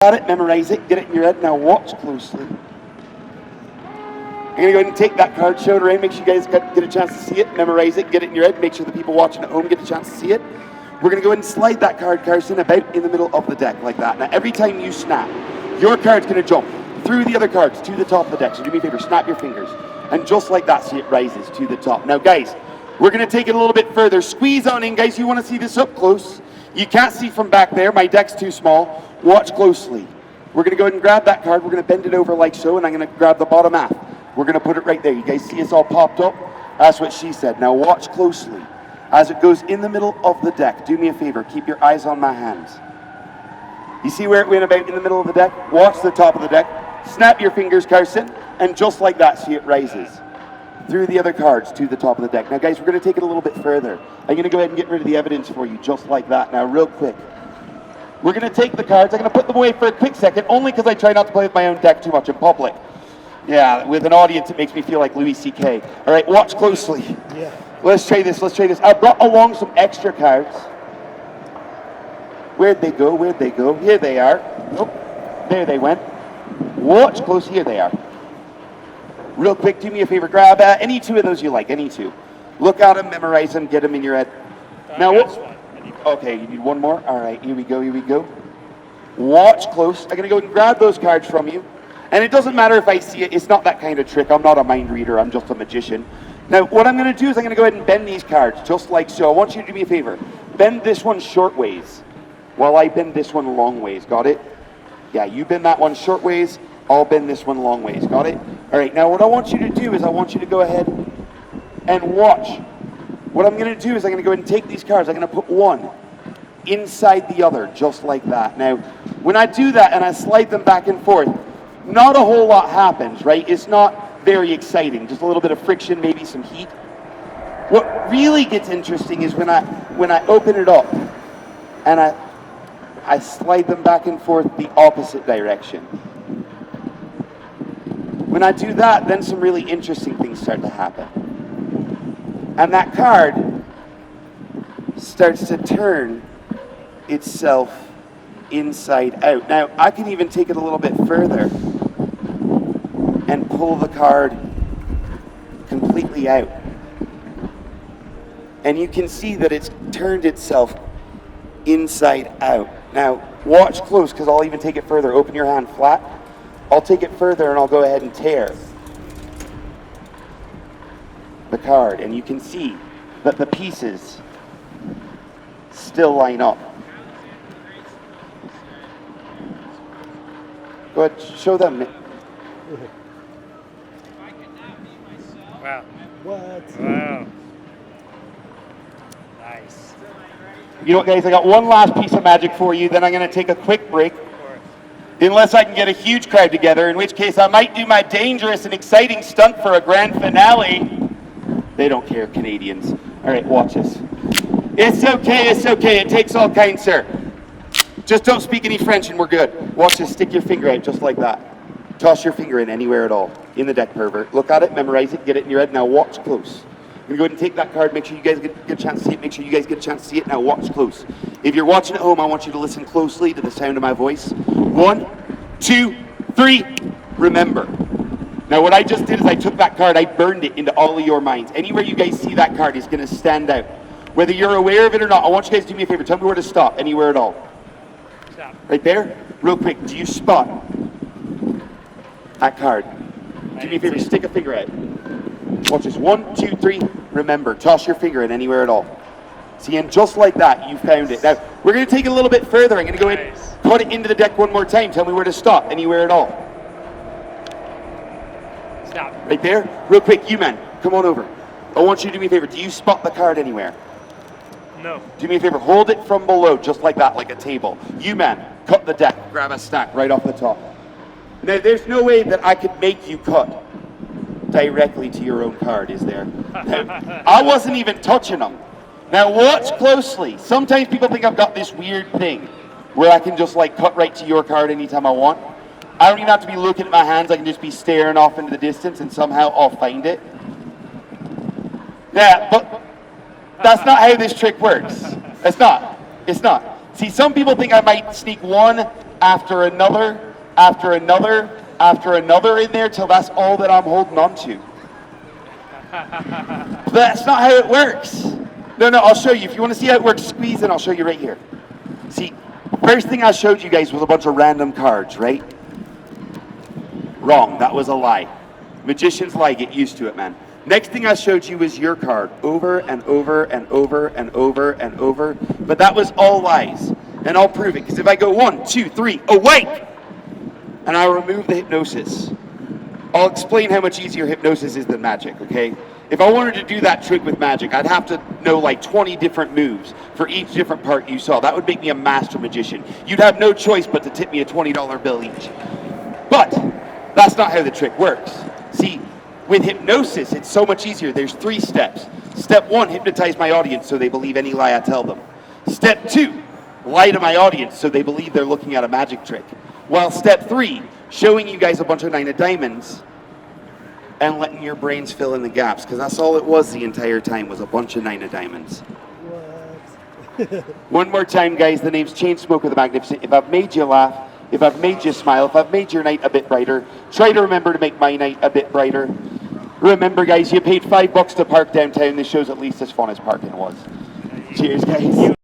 at it, memorize it, get it in your head. Now watch closely. I'm going to go ahead and take that card, show it around, make sure you guys get a chance to see it, memorize it, get it in your head, make sure the people watching at home get a chance to see it. We're going to go ahead and slide that card, Carson, about in the middle of the deck like that. Now, every time you snap, your card's going to jump through the other cards to the top of the deck. So do me a favor, snap your fingers. And just like that, see it rises to the top. Now, guys, we're going to take it a little bit further. Squeeze on in, guys. You want to see this up close. You can't see from back there. My deck's too small. Watch closely. We're going to go ahead and grab that card. We're going to bend it over like so, and I'm going to grab the bottom half. We're going to put it right there. You guys see it's all popped up? That's what she said. Now watch closely. As it goes in the middle of the deck, do me a favor. Keep your eyes on my hands. You see where it went about in the middle of the deck? Watch the top of the deck. Snap your fingers, Carson, and just like that, see it rises through the other cards to the top of the deck. Now, guys, we're going to take it a little bit further. I'm going to go ahead and get rid of the evidence for you, just like that. Now, real quick. We're going to take the cards. I'm going to put them away for a quick second, only because I try not to play with my own deck too much in public. Yeah, with an audience, it makes me feel like Louis C.K. All right, watch closely. Yeah. Let's try this. I brought along some extra cards. Where'd they go? Here they are. Oh, there they went. Watch close. Here they are. Real quick, do me a favor. Grab any two of those you like. Any two. Look at them, memorize them, get them in your head. Now, okay, you need one more? All right, here we go. Watch close. I'm going to go and grab those cards from you. And it doesn't matter if I see it. It's not that kind of trick. I'm not a mind reader. I'm just a magician. Now, what I'm going to do is I'm going to go ahead and bend these cards, just like so. I want you to do me a favor. Bend this one short ways, while I bend this one long ways. Got it? Yeah, you bend that one short ways. I'll bend this one long ways. Got it? All right, now what I want you to do is I want you to go ahead and watch. What I'm going to do is I'm going to go ahead and take these cards. I'm going to put one inside the other, just like that. Now, when I do that and I slide them back and forth, not a whole lot happens, right? It's not very exciting. Just a little bit of friction, maybe some heat. What really gets interesting is when I open it up and I slide them back and forth the opposite direction. When I do that, then some really interesting things start to happen. And that card starts to turn itself inside out. Now, I can even take it a little bit further and pull the card completely out. And you can see that it's turned itself inside out. Now, watch close, because I'll even take it further. Open your hand flat. I'll take it further and I'll go ahead and tear the card. And you can see that the pieces still line up. Go ahead, show them. Wow. What? Wow. Nice. You know what, guys? I got one last piece of magic for you, then I'm going to take a quick break. Unless I can get a huge crowd together, in which case I might do my dangerous and exciting stunt for a grand finale. They don't care, Canadians. All right, watch this. It's okay. It takes all kinds, sir. Just don't speak any French and we're good. Watch this. Stick your finger out just like that. Toss your finger in anywhere at all. In the deck, pervert. Look at it, memorize it, get it in your head. Now watch close. I'm going to go ahead and take that card. Make sure you guys get a chance to see it. Make sure you guys get a chance to see it. Now watch close. If you're watching at home, I want you to listen closely to the sound of my voice. 1, 2, 3. Remember. Now what I just did is I took that card, I burned it into all of your minds. Anywhere you guys see that card is going to stand out. Whether you're aware of it or not, I want you guys to do me a favor. Tell me where to stop, anywhere at all. Stop. Right there? Real quick, do you spot that card? Do me a favor, stick a finger out. Watch this. 1, 2, 3. Remember, toss your finger in anywhere at all. See, and just like that, you found it. Now, we're going to take it a little bit further. I'm going to go ahead and put it into the deck one more time. Tell me where to stop, anywhere at all. Stop. Right there? Real quick, you man, come on over. I want you to do me a favor. Do you spot the card anywhere? No. Do me a favor, hold it from below, just like that, like a table. You man, cut the deck, grab a stack right off the top. Now, there's no way that I could make you cut directly to your own card, is there? Now, I wasn't even touching them. Now, watch closely. Sometimes people think I've got this weird thing where I can just like cut right to your card anytime I want. I don't even have to be looking at my hands. I can just be staring off into the distance and somehow I'll find it. Yeah, but that's not how this trick works. It's not. See, some people think I might sneak one after another, after another, after another in there till that's all that I'm holding on to. But that's not how it works. No, I'll show you. If you want to see how it works, squeeze and I'll show you right here. See, first thing I showed you guys was a bunch of random cards, right? Wrong, that was a lie. Magicians lie, get used to it, man. Next thing I showed you was your card, over and over and over and over and over, but that was all lies. And I'll prove it, because if I go 1, 2, 3, awake! And I'll remove the hypnosis. I'll explain how much easier hypnosis is than magic, okay? If I wanted to do that trick with magic, I'd have to know like 20 different moves for each different part you saw. That would make me a master magician. You'd have no choice but to tip me a $20 bill each. But that's not how the trick works. See, with hypnosis, it's so much easier. There's 3 steps. Step 1, hypnotize my audience so they believe any lie I tell them. Step 2, lie to my audience so they believe they're looking at a magic trick. While step 3, showing you guys a bunch of 9 of diamonds and letting your brains fill in the gaps, because that's all it was the entire time, was a bunch of 9 of diamonds. What? One more time, guys, the name's Chainsmoker the Magnificent. If I've made you laugh, if I've made you smile, if I've made your night a bit brighter, try to remember to make my night a bit brighter. Remember, guys, you paid $5 to park downtown. This show's at least as fun as parking was. Cheers, guys.